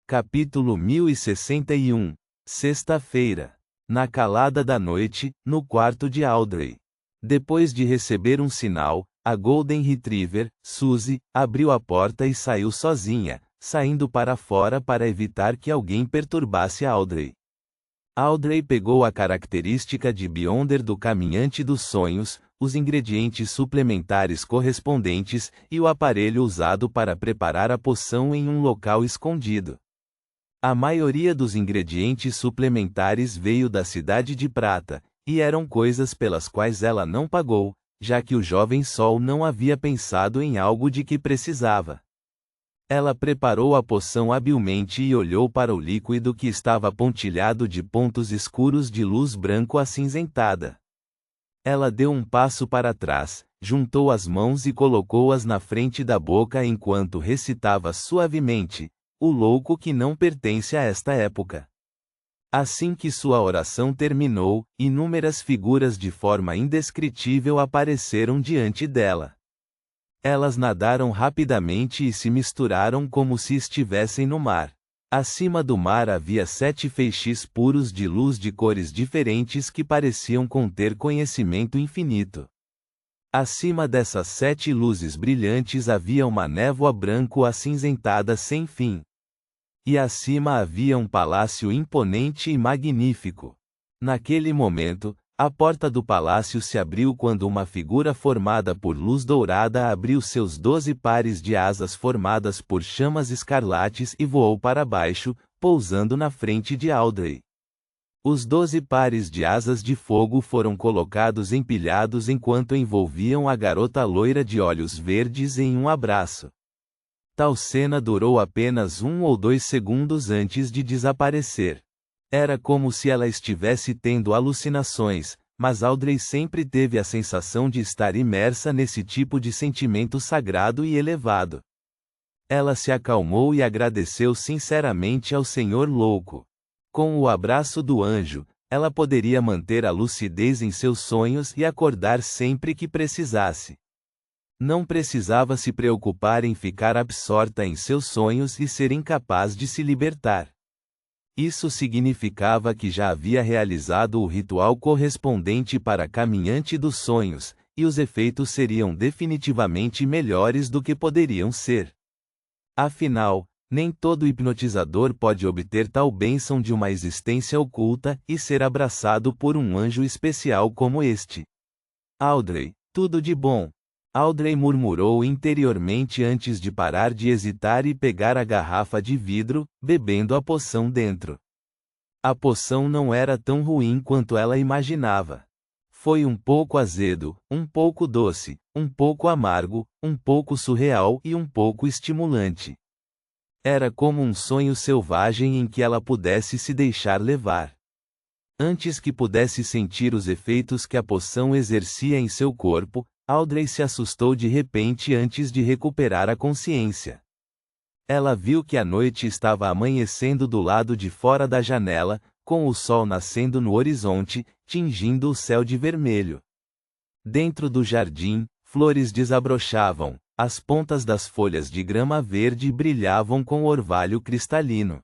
Capítulo 1061. Sexta-feira. Na calada da noite, no quarto de Audrey. Depois de receber um sinal, a Golden Retriever, Suzy, abriu a porta e saiu sozinha, saindo para fora para evitar que alguém perturbasse Audrey. Audrey pegou a característica de Beyonder do Caminhante dos Sonhos, os ingredientes suplementares correspondentes e o aparelho usado para preparar a poção em um local escondido. A maioria dos ingredientes suplementares veio da Cidade de Prata, e eram coisas pelas quais ela não pagou, já que o jovem Sol não havia pensado em algo de que precisava. Ela preparou a poção habilmente e olhou para o líquido que estava pontilhado de pontos escuros de luz branco acinzentada. Ela deu um passo para trás, juntou as mãos e colocou-as na frente da boca enquanto recitava suavemente: "O louco que não pertence a esta época." Assim que sua oração terminou, inúmeras figuras de forma indescritível apareceram diante dela. Elas nadaram rapidamente e se misturaram como se estivessem no mar. Acima do mar havia 7 feixes puros de luz de cores diferentes que pareciam conter conhecimento infinito. Acima dessas 7 luzes brilhantes havia uma névoa branco-acinzentada sem fim. E acima havia um palácio imponente e magnífico. Naquele momento, a porta do palácio se abriu quando uma figura formada por luz dourada abriu seus 12 pares de asas formadas por chamas escarlates e voou para baixo, pousando na frente de Audrey. Os 12 pares de asas de fogo foram colocados empilhados enquanto envolviam a garota loira de olhos verdes em um abraço. Tal cena durou apenas 1 ou 2 segundos antes de desaparecer. Era como se ela estivesse tendo alucinações, mas Audrey sempre teve a sensação de estar imersa nesse tipo de sentimento sagrado e elevado. Ela se acalmou e agradeceu sinceramente ao Senhor Louco. Com o abraço do anjo, ela poderia manter a lucidez em seus sonhos e acordar sempre que precisasse. Não precisava se preocupar em ficar absorta em seus sonhos e ser incapaz de se libertar. Isso significava que já havia realizado o ritual correspondente para Caminhante dos Sonhos, e os efeitos seriam definitivamente melhores do que poderiam ser. Afinal, nem todo hipnotizador pode obter tal bênção de uma existência oculta e ser abraçado por um anjo especial como este. Audrey, tudo de bom. Audrey murmurou interiormente antes de parar de hesitar e pegar a garrafa de vidro, bebendo a poção dentro. A poção não era tão ruim quanto ela imaginava. Foi um pouco azedo, um pouco doce, um pouco amargo, um pouco surreal e um pouco estimulante. Era como um sonho selvagem em que ela pudesse se deixar levar. Antes que pudesse sentir os efeitos que a poção exercia em seu corpo, Audrey se assustou de repente antes de recuperar a consciência. Ela viu que a noite estava amanhecendo do lado de fora da janela, com o sol nascendo no horizonte, tingindo o céu de vermelho. Dentro do jardim, flores desabrochavam, as pontas das folhas de grama verde brilhavam com orvalho cristalino.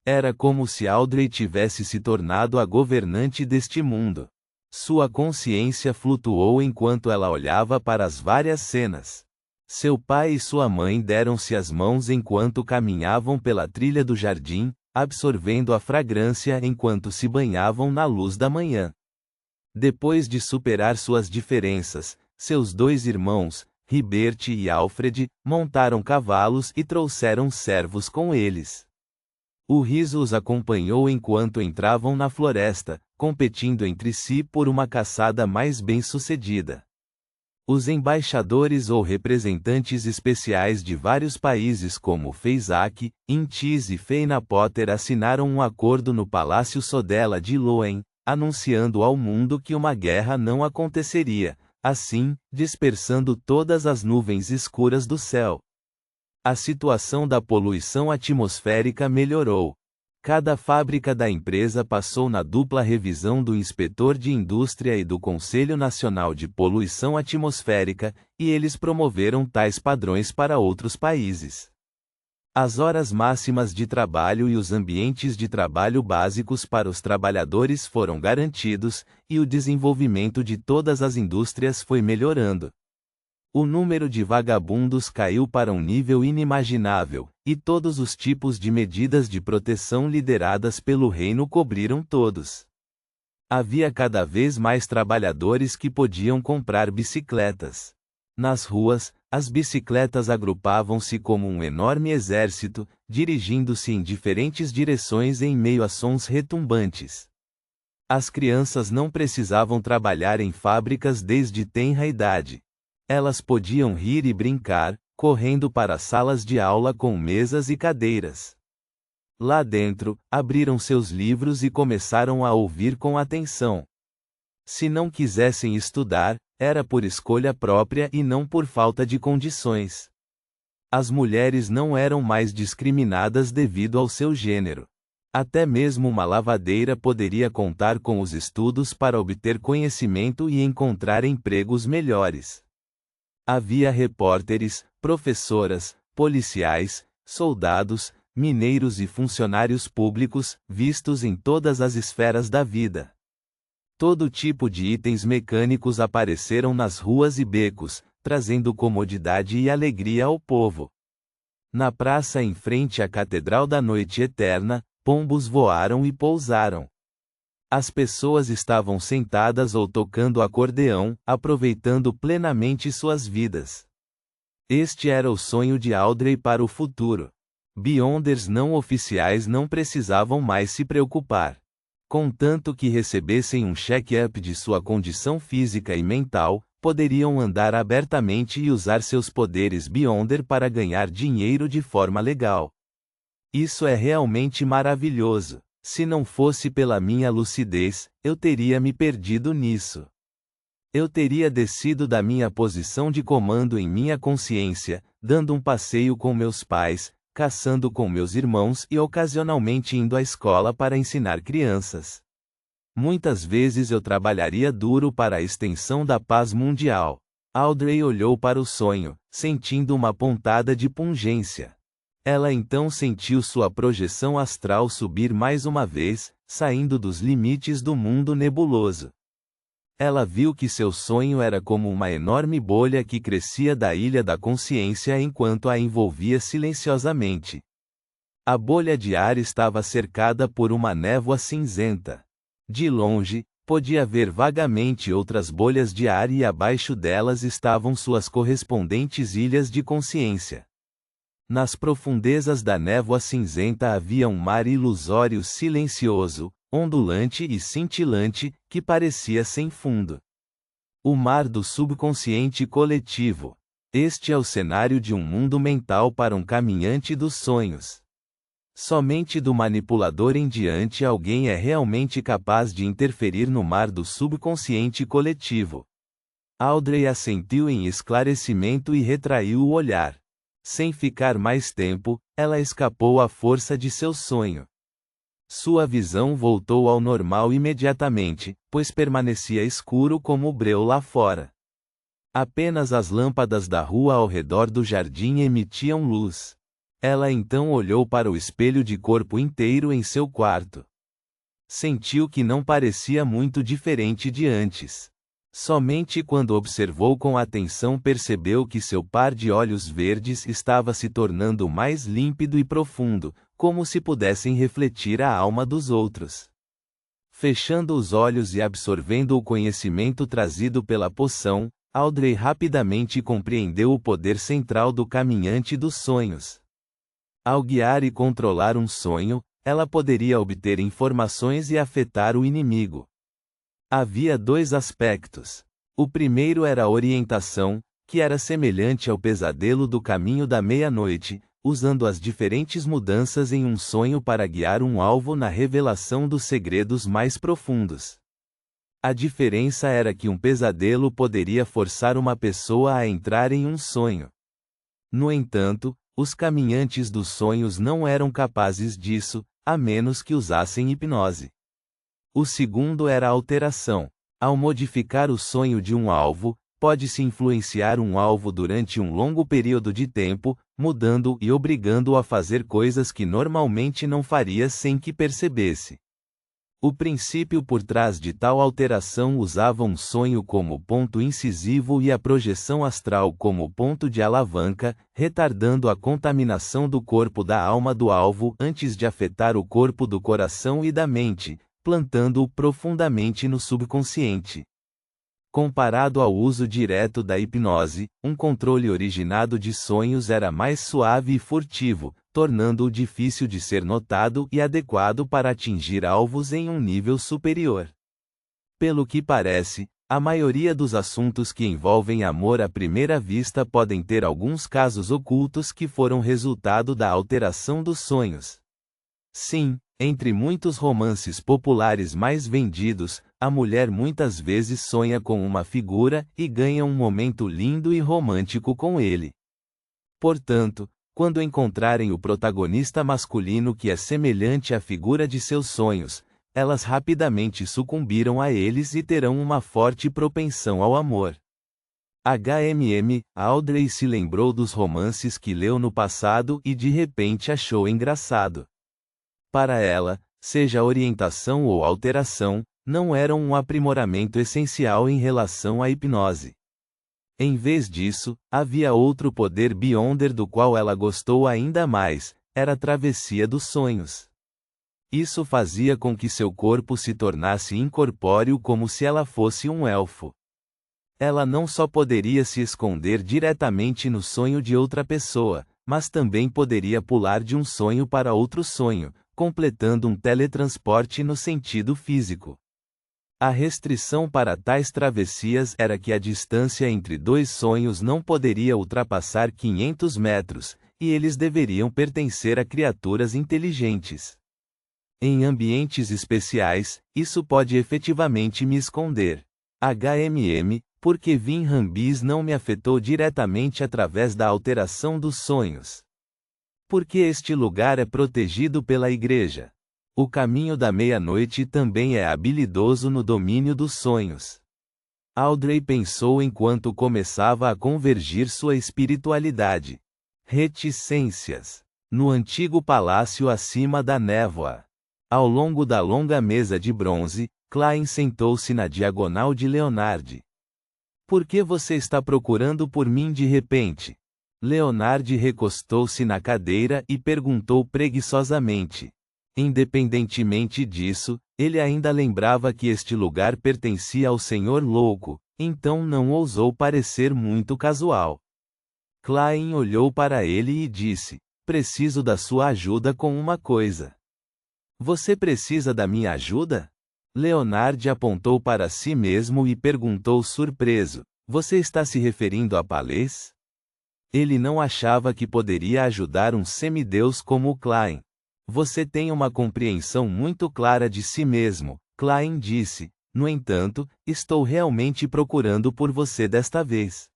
Era como se Audrey tivesse se tornado a governante deste mundo. Sua consciência flutuou enquanto ela olhava para as várias cenas. Seu pai e sua mãe deram-se as mãos enquanto caminhavam pela trilha do jardim, absorvendo a fragrância enquanto se banhavam na luz da manhã. Depois de superar suas diferenças, seus 2 irmãos, Ribert e Alfred, montaram cavalos e trouxeram servos com eles. O riso os acompanhou enquanto entravam na floresta, competindo entre si por uma caçada mais bem-sucedida. Os embaixadores ou representantes especiais de vários países como Feisak, Intis e Feina Potter assinaram um acordo no Palácio Sodela de Loen, anunciando ao mundo que uma guerra não aconteceria, assim, dispersando todas as nuvens escuras do céu. A situação da poluição atmosférica melhorou. Cada fábrica da empresa passou na dupla revisão do Inspetor de Indústria e do Conselho Nacional de Poluição Atmosférica, e eles promoveram tais padrões para outros países. As horas máximas de trabalho e os ambientes de trabalho básicos para os trabalhadores foram garantidos, e o desenvolvimento de todas as indústrias foi melhorando. O número de vagabundos caiu para um nível inimaginável, e todos os tipos de medidas de proteção lideradas pelo reino cobriram todos. Havia cada vez mais trabalhadores que podiam comprar bicicletas. Nas ruas, as bicicletas agrupavam-se como um enorme exército, dirigindo-se em diferentes direções em meio a sons retumbantes. As crianças não precisavam trabalhar em fábricas desde tenra idade. Elas podiam rir e brincar, correndo para salas de aula com mesas e cadeiras. Lá dentro, abriram seus livros e começaram a ouvir com atenção. Se não quisessem estudar, era por escolha própria e não por falta de condições. As mulheres não eram mais discriminadas devido ao seu gênero. Até mesmo uma lavadeira poderia contar com os estudos para obter conhecimento e encontrar empregos melhores. Havia repórteres, professoras, policiais, soldados, mineiros e funcionários públicos, vistos em todas as esferas da vida. Todo tipo de itens mecânicos apareceram nas ruas e becos, trazendo comodidade e alegria ao povo. Na praça em frente à Catedral da Noite Eterna, pombos voaram e pousaram. As pessoas estavam sentadas ou tocando acordeão, aproveitando plenamente suas vidas. Este era o sonho de Audrey para o futuro. Beyonders não oficiais não precisavam mais se preocupar. Contanto que recebessem um check-up de sua condição física e mental, poderiam andar abertamente e usar seus poderes Beyonder para ganhar dinheiro de forma legal. Isso é realmente maravilhoso. Se não fosse pela minha lucidez, eu teria me perdido nisso. Eu teria descido da minha posição de comando em minha consciência, dando um passeio com meus pais, caçando com meus irmãos e ocasionalmente indo à escola para ensinar crianças. Muitas vezes eu trabalharia duro para a extensão da paz mundial. Audrey olhou para o sonho, sentindo uma pontada de pungência. Ela então sentiu sua projeção astral subir mais uma vez, saindo dos limites do mundo nebuloso. Ela viu que seu sonho era como uma enorme bolha que crescia da ilha da consciência enquanto a envolvia silenciosamente. A bolha de ar estava cercada por uma névoa cinzenta. De longe, podia ver vagamente outras bolhas de ar e abaixo delas estavam suas correspondentes ilhas de consciência. Nas profundezas da névoa cinzenta havia um mar ilusório silencioso, ondulante e cintilante, que parecia sem fundo. O mar do subconsciente coletivo. Este é o cenário de um mundo mental para um caminhante dos sonhos. Somente do manipulador em diante alguém é realmente capaz de interferir no mar do subconsciente coletivo. Audrey assentiu em esclarecimento e retraiu o olhar. Sem ficar mais tempo, ela escapou à força de seu sonho. Sua visão voltou ao normal imediatamente, pois permanecia escuro como o breu lá fora. Apenas as lâmpadas da rua ao redor do jardim emitiam luz. Ela então olhou para o espelho de corpo inteiro em seu quarto. Sentiu que não parecia muito diferente de antes. Somente quando observou com atenção percebeu que seu par de olhos verdes estava se tornando mais límpido e profundo, como se pudessem refletir a alma dos outros. Fechando os olhos e absorvendo o conhecimento trazido pela poção, Audrey rapidamente compreendeu o poder central do caminhante dos sonhos. Ao guiar e controlar um sonho, ela poderia obter informações e afetar o inimigo. Havia dois aspectos. O primeiro era a orientação, que era semelhante ao pesadelo do caminho da meia-noite, usando as diferentes mudanças em um sonho para guiar um alvo na revelação dos segredos mais profundos. A diferença era que um pesadelo poderia forçar uma pessoa a entrar em um sonho. No entanto, os caminhantes dos sonhos não eram capazes disso, a menos que usassem hipnose. O segundo era a alteração. Ao modificar o sonho de um alvo, pode-se influenciar um alvo durante um longo período de tempo, mudando e obrigando-o a fazer coisas que normalmente não faria sem que percebesse. O princípio por trás de tal alteração usava um sonho como ponto incisivo e a projeção astral como ponto de alavanca, retardando a contaminação do corpo da alma do alvo antes de afetar o corpo do coração e da mente, plantando-o profundamente no subconsciente. Comparado ao uso direto da hipnose, um controle originado de sonhos era mais suave e furtivo, tornando-o difícil de ser notado e adequado para atingir alvos em um nível superior. Pelo que parece, a maioria dos assuntos que envolvem amor à primeira vista podem ter alguns casos ocultos que foram resultado da alteração dos sonhos. Sim, entre muitos romances populares mais vendidos, a mulher muitas vezes sonha com uma figura e ganha um momento lindo e romântico com ele. Portanto, quando encontrarem o protagonista masculino que é semelhante à figura de seus sonhos, elas rapidamente sucumbiram a eles e terão uma forte propensão ao amor. Audrey se lembrou dos romances que leu no passado e de repente achou engraçado. Para ela, seja orientação ou alteração, não eram um aprimoramento essencial em relação à hipnose. Em vez disso, havia outro poder Beyonder do qual ela gostou ainda mais, era a travessia dos sonhos. Isso fazia com que seu corpo se tornasse incorpóreo como se ela fosse um elfo. Ela não só poderia se esconder diretamente no sonho de outra pessoa, mas também poderia pular de um sonho para outro sonho, completando um teletransporte no sentido físico. A restrição para tais travessias era que a distância entre dois sonhos não poderia ultrapassar 500 metros, e eles deveriam pertencer a criaturas inteligentes. Em ambientes especiais, isso pode efetivamente me esconder. Porque Vin Rambis não me afetou diretamente através da alteração dos sonhos. Porque este lugar é protegido pela igreja. O caminho da meia-noite também é habilidoso no domínio dos sonhos. Audrey pensou enquanto começava a convergir sua espiritualidade. Reticências. No antigo palácio acima da névoa. Ao longo da longa mesa de bronze, Klein sentou-se na diagonal de Leonard. Por que você está procurando por mim de repente? Leonard recostou-se na cadeira e perguntou preguiçosamente. Independentemente disso, ele ainda lembrava que este lugar pertencia ao Senhor Louco, então não ousou parecer muito casual. Klein olhou para ele e disse: preciso da sua ajuda com uma coisa. Você precisa da minha ajuda? Leonard apontou para si mesmo e perguntou surpreso: você está se referindo a Palés? Ele não achava que poderia ajudar um semideus como o Klein. Você tem uma compreensão muito clara de si mesmo, Klein disse. No entanto, estou realmente procurando por você desta vez.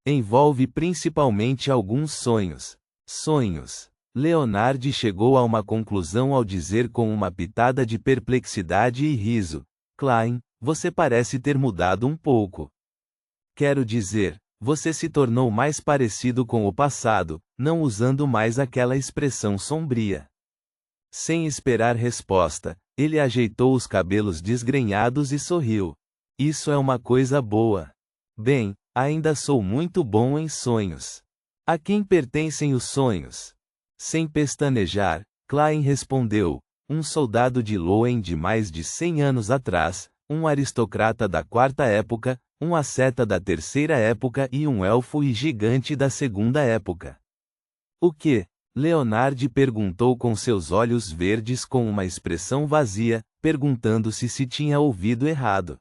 Envolve principalmente alguns sonhos. Sonhos. Leonard chegou a uma conclusão ao dizer com uma pitada de perplexidade e riso: Klein, você parece ter mudado um pouco. Quero dizer, você se tornou mais parecido com o passado, não usando mais aquela expressão sombria. Sem esperar resposta, ele ajeitou os cabelos desgrenhados e sorriu. Isso é uma coisa boa. Bem, ainda sou muito bom em sonhos. A quem pertencem os sonhos? Sem pestanejar, Klein respondeu: um soldado de Loen de mais de 100 anos atrás, um aristocrata da quarta época, um asceta da terceira época e um elfo e gigante da segunda época. O que? Leonard perguntou com seus olhos verdes com uma expressão vazia, perguntando-se se tinha ouvido errado.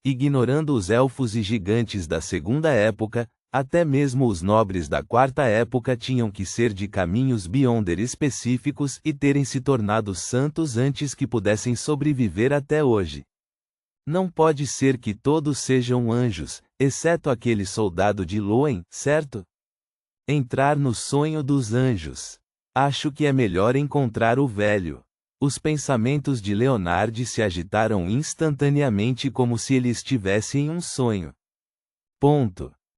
Ignorando os elfos e gigantes da segunda época, até mesmo os nobres da quarta época tinham que ser de caminhos Beyonder específicos e terem se tornado santos antes que pudessem sobreviver até hoje. Não pode ser que todos sejam anjos, exceto aquele soldado de Loen, certo? Entrar no sonho dos anjos. Acho que é melhor encontrar o velho. Os pensamentos de Leonard se agitaram instantaneamente como se ele estivesse em um sonho. Ponto.